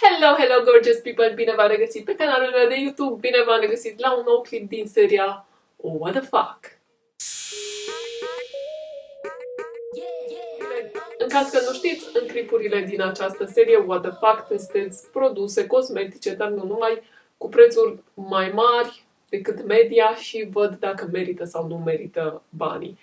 Hello, hello, gorgeous people! Bine v-am regăsit pe canalul meu de YouTube! Bine v-am regăsit la un nou clip din seria What the fuck? În caz că nu știți, în clipurile din această serie What the fuck testez produse cosmetice, dar nu numai, cu prețuri mai mari decât media și văd dacă merită sau nu merită banii.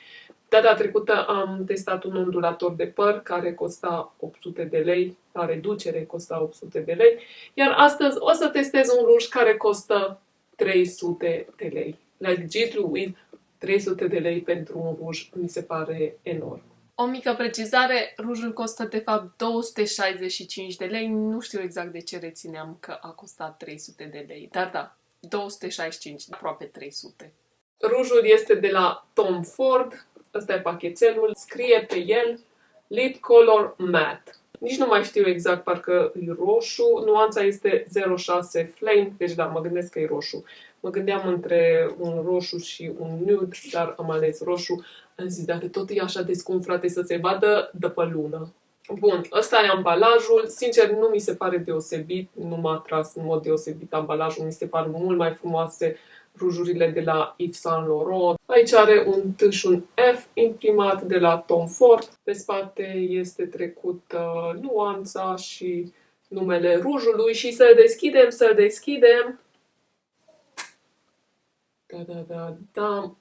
Data trecută am testat un ondulator de păr care costa 800 de lei, la reducere costa 800 de lei, iar astăzi o să testez un ruj care costă 300 de lei. Legit with 300 de lei pentru un ruj mi se pare enorm. O mică precizare, rujul costă de fapt 265 de lei, nu știu exact de ce rețineam că a costat 300 de lei, dar da, 265, aproape 300. Rujul este de la Tom Ford, ăsta e pachetelul, scrie pe el Lip Color Matte. Nici nu mai știu exact, parcă e roșu, nuanța este 06 Flame, deci da, mă gândesc că e roșu. Mă gândeam între un roșu și un nude, dar am ales roșu. Am zis, dacă tot e așa de scump, frate, să se vadă de pe lună. Bun, ăsta e ambalajul. Sincer, nu mi se pare deosebit, nu m-a atras în mod deosebit ambalajul, mi se par mult mai frumoase rujurile de la Yves Saint Laurent. Aici are un T și un F imprimat de la Tom Ford. Pe spate este trecut nuanța și numele rujului și să-l deschidem. Da.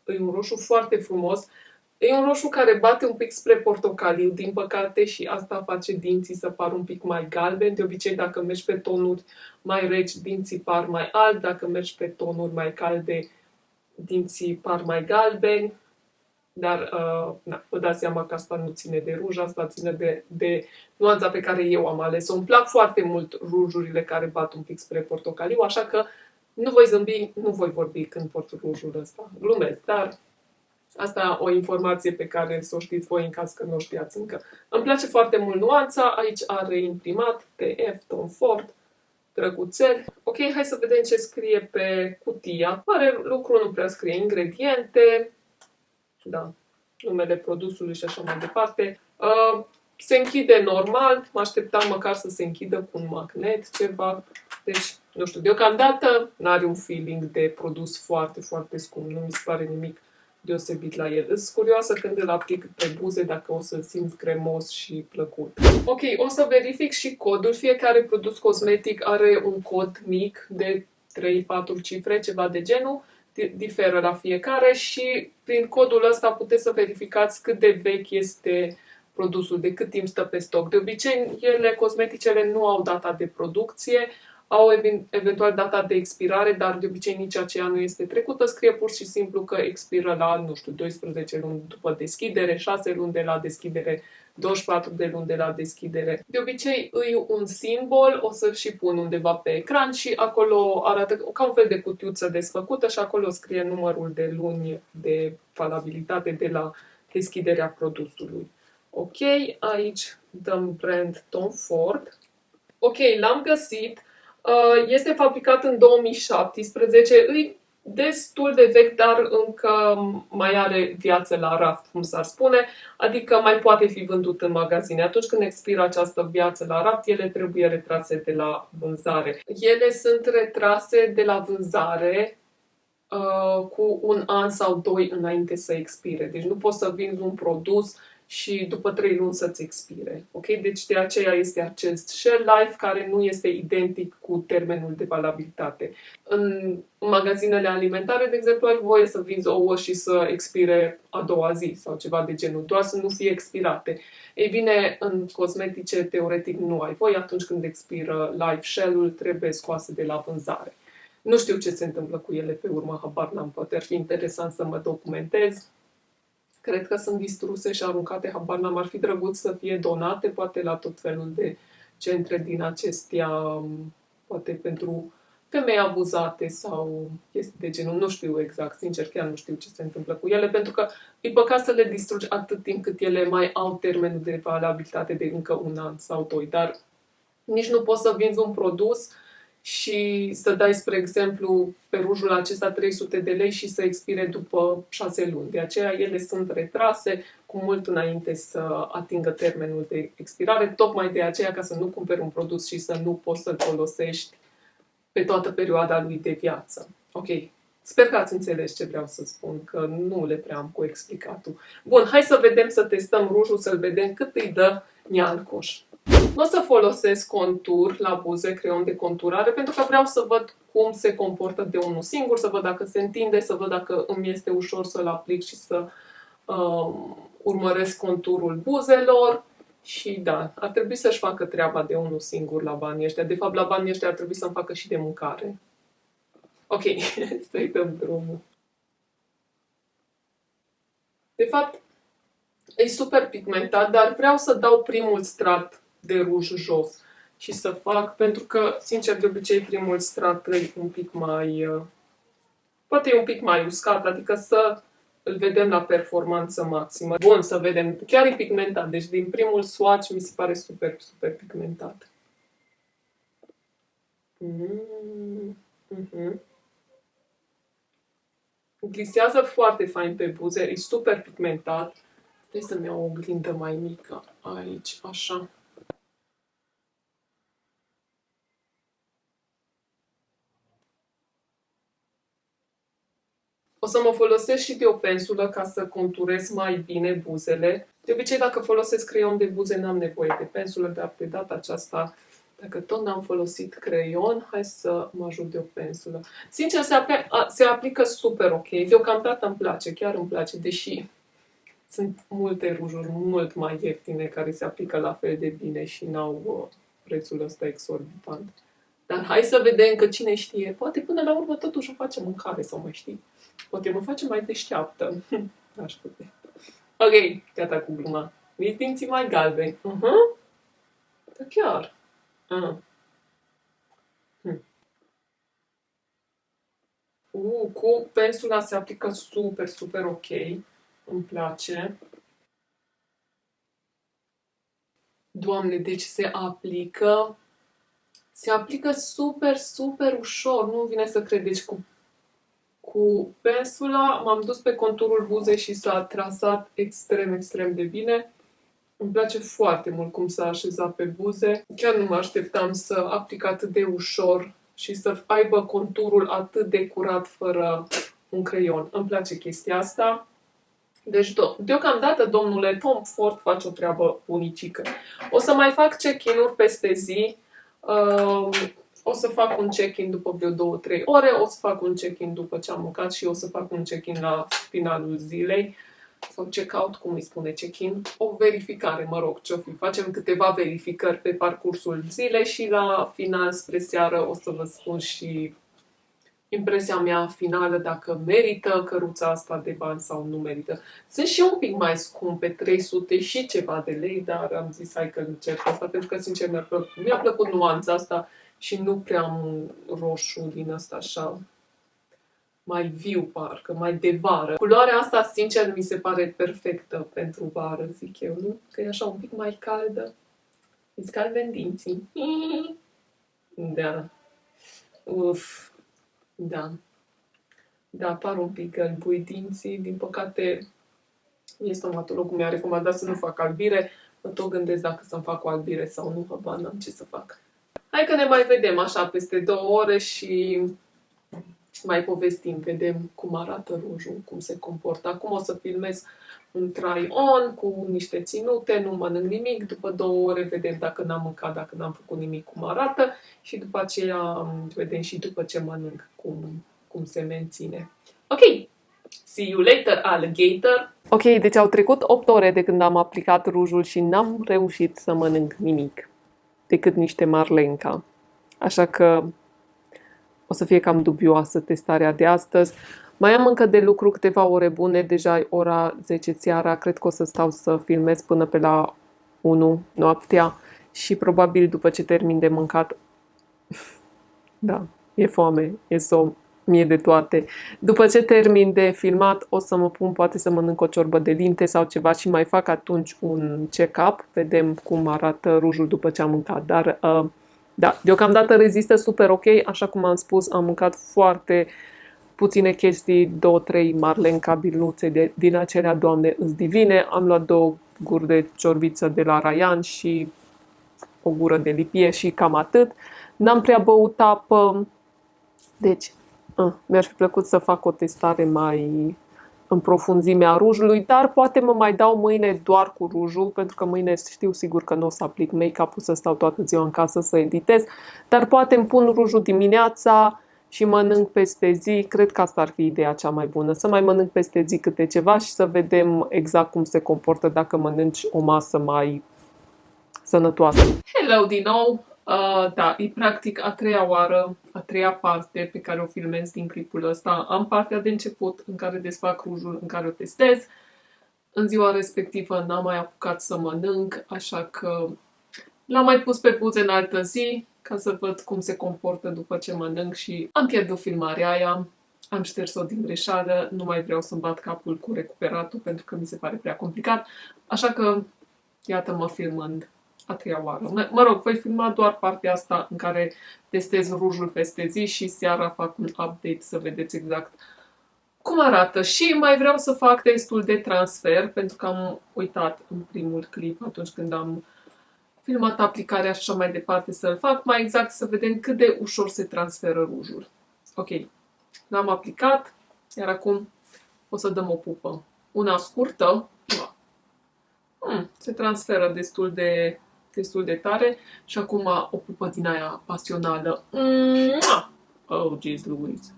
E un roșu foarte frumos. E un roșu care bate un pic spre portocaliu, din păcate, și asta face dinții să pară un pic mai galbeni. De obicei, dacă mergi pe tonuri mai reci, dinții par mai albi. Dacă mergi pe tonuri mai calde, dinții par mai galbeni. Dar vă dați seama că asta nu ține de ruj, asta ține de nuanța pe care eu am ales-o. Îmi plac foarte mult rujurile care bat un pic spre portocaliu, așa că nu voi zâmbi, nu voi vorbi când port rujul ăsta. Glumesc, dar asta o informație pe care să o știți voi în caz că nu o știați încă. Îmi place foarte mult nuanța, aici are imprimat TF Tom Ford, drăguțel. Ok, hai să vedem ce scrie pe cutia. Mare lucru nu prea scrie, ingrediente, da, numele produsului și așa mai departe. Se închide normal, mă așteptam măcar să se închidă cu un magnet, ceva. Deci, nu știu, deocamdată n-are un feeling de produs foarte, foarte scump. Nu mi se pare nimic deosebit la el. Îs curioasă când îl aplic pe buze dacă o să-l simt cremos și plăcut. Ok, o să verific și codul. Fiecare produs cosmetic are un cod mic de 3-4 cifre, ceva de genul. Diferă la fiecare și prin codul ăsta puteți să verificați cât de vechi este produsul, de cât timp stă pe stoc. De obicei, ele, cosmeticele, nu au data de producție, au eventual data de expirare, dar de obicei nici aceea nu este trecută. Scrie pur și simplu că expiră la, nu știu, 12 luni după deschidere, 6 luni de la deschidere, 24 de luni de la deschidere. De obicei îi un simbol, o să-l și pun undeva pe ecran și acolo arată ca un fel de cutiuță desfăcută și acolo scrie numărul de luni de valabilitate de la deschiderea produsului. Ok, aici dăm brand Tom Ford. Ok, l-am găsit. Este fabricat în 2017. E destul de vechi, dar încă mai are viață la raft, cum s-ar spune, adică mai poate fi vândut în magazine. Atunci când expiră această viață la raft, ele trebuie retrase de la vânzare. Ele sunt retrase de la vânzare cu un an sau 2 înainte să expire. Deci nu poți să vinzi un produs și după 3 luni să-ți expire. Ok? Deci de aceea este acest shelf life care nu este identic cu termenul de valabilitate. În magazinele alimentare, de exemplu, ai voie să vinzi ouă și să expire a doua zi sau ceva de genul, doar să nu fie expirate. Ei bine, în cosmetice, teoretic, nu ai voie. Atunci când expiră life shell-ul, trebuie scoase de la vânzare. Nu știu ce se întâmplă cu ele pe urmă, habar n-am, poate ar fi interesant să mă documentez. Cred că sunt distruse și aruncate, habar n-am, ar fi drăguț să fie donate, poate la tot felul de centre din acestea, poate pentru femei abuzate sau chestii de genul. Nu știu exact, sincer, chiar nu știu ce se întâmplă cu ele, pentru că e păcat să le distrugi atât timp cât ele mai au termenul de valabilitate de încă un an sau 2, dar nici nu poți să vinzi un produs și să dai, spre exemplu, pe rujul acesta 300 de lei și să expire după 6 luni. De aceea ele sunt retrase cu mult înainte să atingă termenul de expirare, tocmai de aceea ca să nu cumperi un produs și să nu poți să-l folosești pe toată perioada lui de viață. Ok. Sper că ați înțeles ce vreau să spun, că nu le prea am cu explicatul. Bun, hai să vedem, să testăm rujul, să-l vedem cât îi dă Nialcoș. Nu o să folosesc contur la buze, creion de conturare, pentru că vreau să văd cum se comportă de unul singur, să văd dacă se întinde, să văd dacă îmi este ușor să-l aplic și să urmăresc conturul buzelor. Și da, ar trebui să-și facă treaba de unul singur la banii ăștia. De fapt, la banii ăștia ar trebui să-mi facă și de mâncare. Ok, să-i dăm drumul. De fapt, e super pigmentat, dar vreau să dau primul strat de ruj jos și să fac, pentru că, sincer, de obicei primul strat e un pic mai... poate e un pic mai uscat, adică să îl vedem la performanță maximă. Bun, să vedem. Chiar e pigmentat, deci din primul swatch mi se pare super, super pigmentat. Glisează foarte fain pe buze, e super pigmentat. Trebuie să-mi iau o oglindă mai mică aici, așa. O să mă folosesc și de o pensulă ca să conturez mai bine buzele. De obicei, dacă folosesc creion de buze, n-am nevoie de pensulă, dar de data aceasta, dacă tot n-am folosit creion, hai să mă ajut de o pensulă. Sincer, se aplică super ok. Deocamdată îmi place, chiar îmi place, deși sunt multe rujuri mult mai ieftine care se aplică la fel de bine și n-au prețul ăsta exorbitant. Dar hai să vedem, că cine știe, poate până la urmă totuși o face mâncare, sau mă știi. Poate mă face mai deșteaptă. Aș putea. Ok, gata cu gluma. Mi-s dinții mai galbeni. Da, chiar. Cu pensula se aplică super, super ok. Îmi place. Doamne, deci se aplică super, super ușor. Nu vine să credeți. Cu pensula m-am dus pe conturul buzei și s-a trasat extrem, extrem de bine. Îmi place foarte mult cum s-a așezat pe buze. Chiar nu mă așteptam să aplic atât de ușor și să aibă conturul atât de curat fără un creion. Îmi place chestia asta. Deci, deocamdată, domnule Tom Ford face o treabă unicică. O să mai fac check-in-uri peste zi. O să fac un check-in după vreo 2-3 ore, o să fac un check-in după ce am mâncat și o să fac un check-in la finalul zilei. Sau check-out, cum îi spune check-in? O verificare, mă rog, ce-o fi. Facem câteva verificări pe parcursul zilei și la final, spre seară, o să vă spun și impresia mea finală, dacă merită căruța asta de bani sau nu merită. Sunt și un pic mai scumpe, 300 și ceva de lei, dar am zis hai că încerc asta, pentru că sincer mi-a plăcut nuanța asta și nu prea am un roșu din ăsta așa mai viu, parcă, mai de vară. Culoarea asta, sincer, mi se pare perfectă pentru vară, zic eu, nu? Că e așa un pic mai caldă. Îți calde dinții. Da. Uf. Da. Da, apar un pic gălbui dinții. Din păcate, stomatologul mi-a recomandat să nu fac albire. Mă tot gândesc dacă să-mi fac o albire sau nu, habar n-am ce să fac. Hai că ne mai vedem așa peste 2 ore și mai povestim, vedem cum arată rujul, cum se comportă. Acum o să filmez un try-on cu niște ținute, nu mănânc nimic, după 2 ore vedem dacă n-am mâncat, dacă n-am făcut nimic, cum arată și după aceea vedem și după ce mănânc cum se menține. Ok, see you later, alligator! Ok, deci au trecut 8 ore de când am aplicat rujul și n-am reușit să mănânc nimic, decât niște marlenca. Așa că o să fie cam dubioasă testarea de astăzi. Mai am încă de lucru câteva ore bune, deja e ora 10 seara, cred că o să stau să filmez până pe la 1 noaptea și probabil după ce termin de mâncat, da, e foame, e somn, mie de toate. După ce termin de filmat, o să mă pun poate să mănânc o ciorbă de dinte sau ceva și mai fac atunci un check-up, vedem cum arată rujul după ce am mâncat, dar Da, deocamdată rezistă super ok, așa cum am spus, am mâncat foarte puține chestii, 2-3 marlenca bilnuțe din acelea, Doamne, îți divine. Am luat 2 guri de ciorbiță de la Raian și o gură de lipie și cam atât. N-am prea băut apă, deci mi-ar fi plăcut să fac o testare mai în profunzimea rujului, dar poate mă mai dau mâine doar cu rujul, pentru că mâine știu sigur că nu o să aplic make-up-ul, să stau toată ziua în casă să editez, dar poate îmi pun rujul dimineața și mănânc peste zi. Cred că asta ar fi ideea cea mai bună, să mai mănânc peste zi câte ceva și să vedem exact cum se comportă dacă mănânci o masă mai sănătoasă. Hello din nou! Da, e practic a treia oară, a treia parte pe care o filmez din clipul ăsta. Am partea de început în care desfac rujul, în care o testez. În ziua respectivă n-am mai apucat să mănânc, așa că l-am mai pus pe buze în altă zi ca să văd cum se comportă după ce mănânc și am pierdut filmarea aia. Am șters-o din greșeală, nu mai vreau să-mi bat capul cu recuperatul pentru că mi se pare prea complicat, așa că iată-mă filmând a treia oară. Mă rog, voi filma doar partea asta în care testez rujul peste zi și seara fac un update să vedeți exact cum arată. Și mai vreau să fac testul de transfer, pentru că am uitat în primul clip atunci când am filmat aplicarea și așa mai departe să-l fac, mai exact să vedem cât de ușor se transferă rujul. Ok, l-am aplicat, iar acum o să dăm o pupă. Una scurtă, se transferă destul de tare și acum o pupă din aia pasională. Oh, jeez Louise.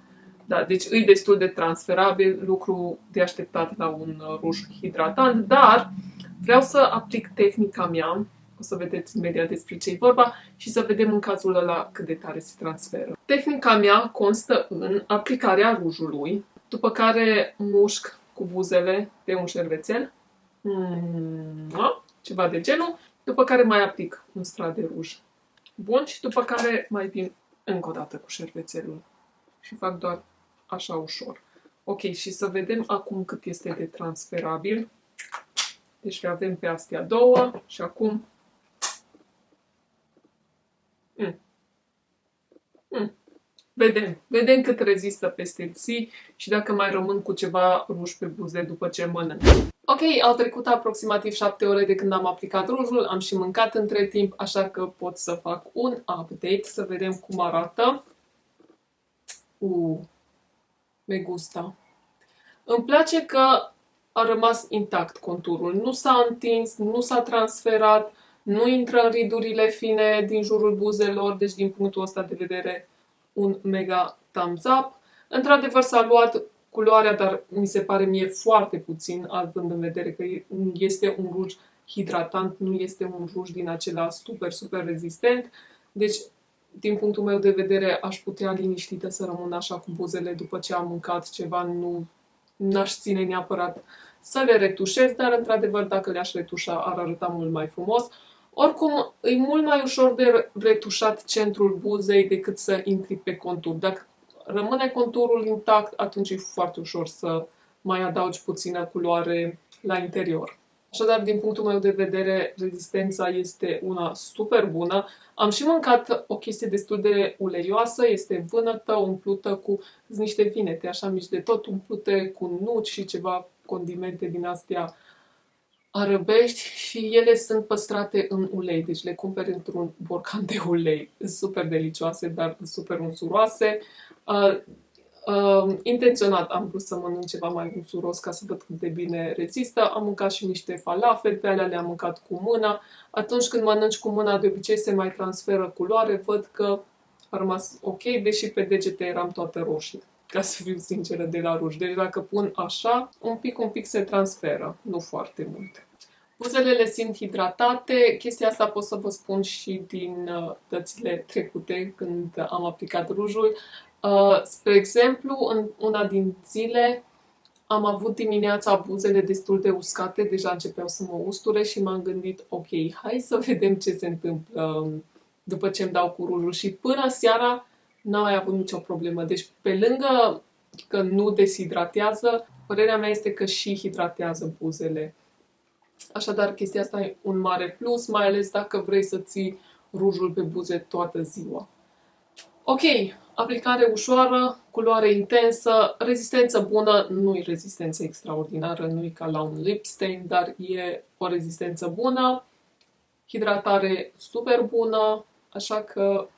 Da, deci e destul de transferabil, lucru de așteptat la un ruj hidratant, dar vreau să aplic tehnica mea, o să vedeți imediat despre ce e vorba și să vedem în cazul ăla cât de tare se transferă. Tehnica mea constă în aplicarea rujului, după care mușc cu buzele pe un șervețel, ceva de genul, după care mai aplic un strat de ruj bun și după care mai vin încă o dată cu șervețelul și fac doar așa ușor. Ok, și să vedem acum cât este de transferabil. Deci le avem pe astea două și acum Vedem cât rezistă peste zi și dacă mai rămân cu ceva ruj pe buze după ce mănânc. Ok, au trecut aproximativ 7 ore de când am aplicat rujul, am și mâncat între timp, așa că pot să fac un update, să vedem cum arată. Me gusta. Îmi place că a rămas intact conturul, nu s-a întins, nu s-a transferat, nu intră în ridurile fine din jurul buzelor, deci din punctul ăsta de vedere un mega thumbs up. Într-adevăr s-a luat culoarea, dar mi se pare mie foarte puțin, având în vedere că este un ruj hidratant, nu este un ruj din acela super, super rezistent. Deci, din punctul meu de vedere, aș putea liniștită să rămân așa cu buzele după ce am mâncat ceva, nu n-aș ține neapărat să le retușez, dar într-adevăr dacă le-aș retușa ar arăta mult mai frumos. Oricum, e mult mai ușor de retușat centrul buzei decât să intri pe contur. Dacă rămâne conturul intact, atunci e foarte ușor să mai adaugi puțină culoare la interior. Așadar, din punctul meu de vedere, rezistența este una super bună. Am și mâncat o chestie destul de uleioasă, este vânătă, umplută cu niște vinete, așa mici de tot, umplute cu nuci și ceva condimente din astea arăbești și ele sunt păstrate în ulei, deci le cumperi într-un borcan de ulei. Sunt super delicioase, dar super unsuroase. Intenționat am vrut să mănânc ceva mai unsuros ca să văd cât de bine rezistă. Am mâncat și niște falafel, pe alea le-am mâncat cu mâna. Atunci când mănânci cu mâna, de obicei se mai transferă culoare. Văd că a rămas ok, deși pe degete eram toată roșie, ca să fiu sinceră, de la ruj. Deci dacă pun așa, un pic se transferă, nu foarte mult. Buzele le simt hidratate. Chestia asta pot să vă spun și din dățile trecute, când am aplicat rujul. Spre exemplu, în una din zile am avut dimineața buzele destul de uscate, deja începeau să mă usture și m-am gândit, ok, hai să vedem ce se întâmplă după ce îmi dau cu rujul. Și până seara n-am mai avut nicio problemă. Deci, pe lângă că nu deshidratează, părerea mea este că și hidratează buzele. Așadar, chestia asta e un mare plus, mai ales dacă vrei să ții rujul pe buze toată ziua. Ok, aplicare ușoară, culoare intensă, rezistență bună, nu-i rezistență extraordinară, nu-i ca la un lip stain, dar e o rezistență bună, hidratare super bună, așa că,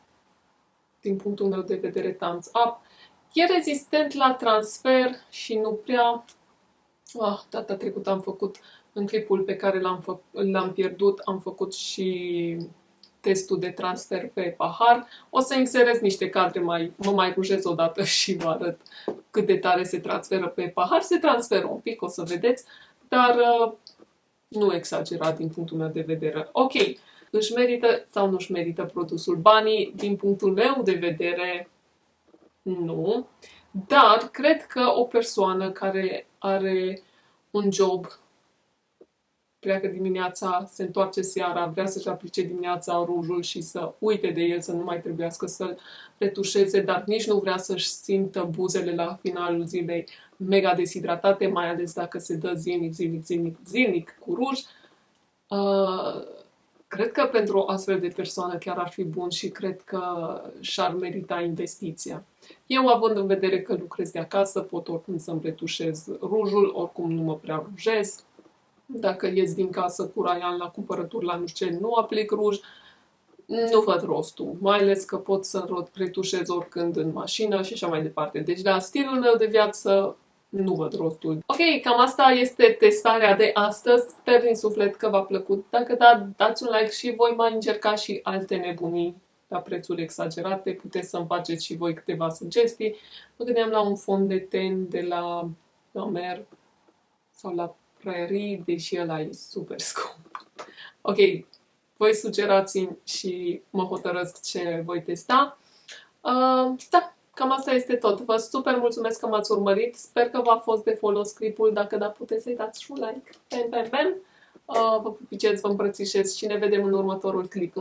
din punctul meu de vedere, thumbs up. E rezistent la transfer și nu prea... Data trecută am făcut, în clipul pe care l-am pierdut, am făcut și testul de transfer pe pahar. O să inserez niște cadre, mă mai rujez odată și vă arăt cât de tare se transferă pe pahar. Se transferă un pic, o să vedeți, dar nu exagerat din punctul meu de vedere. Ok, își merită sau nu își merită produsul banii? Din punctul meu de vedere, nu. Dar cred că o persoană care are un job, pleacă dimineața, se întoarce seara, vrea să-și aplice dimineața rujul și să uite de el, să nu mai trebuiască să-l retușeze, dar nici nu vrea să-și simtă buzele la finalul zilei mega deshidratate, mai ales dacă se dă zilnic cu ruj. Cred că pentru o astfel de persoană chiar ar fi bun și cred că și-ar merita investiția. Eu, având în vedere că lucrez de acasă, pot oricum să-mi retușez rujul, oricum nu mă prea rujez. Dacă ies din casă cu Ryan la cumpărături la nu știu ce, nu aplic ruj, nu văd rostul, mai ales că pot să retușez oricând în mașină și așa mai departe. Deci, la stilul meu de viață, nu văd rostul. Ok, cam asta este testarea de astăzi. Sper din suflet că v-a plăcut. Dacă da, dați un like și voi mai încerca și alte nebunii la prețuri exagerate. Puteți să-mi faceți și voi câteva sugestii. Mă gândeam la un fond de ten de la Mer sau la Prairie, deși ăla e super scump. Ok, voi sugerați-mi și mă hotărăsc ce voi testa. Da, cam asta este tot. Vă super mulțumesc că m-ați urmărit. Sper că v-a fost de folos clipul. Dacă da, puteți să-i dați și un like. Vă pupiceți, vă îmbrățișez și ne vedem în următorul clip.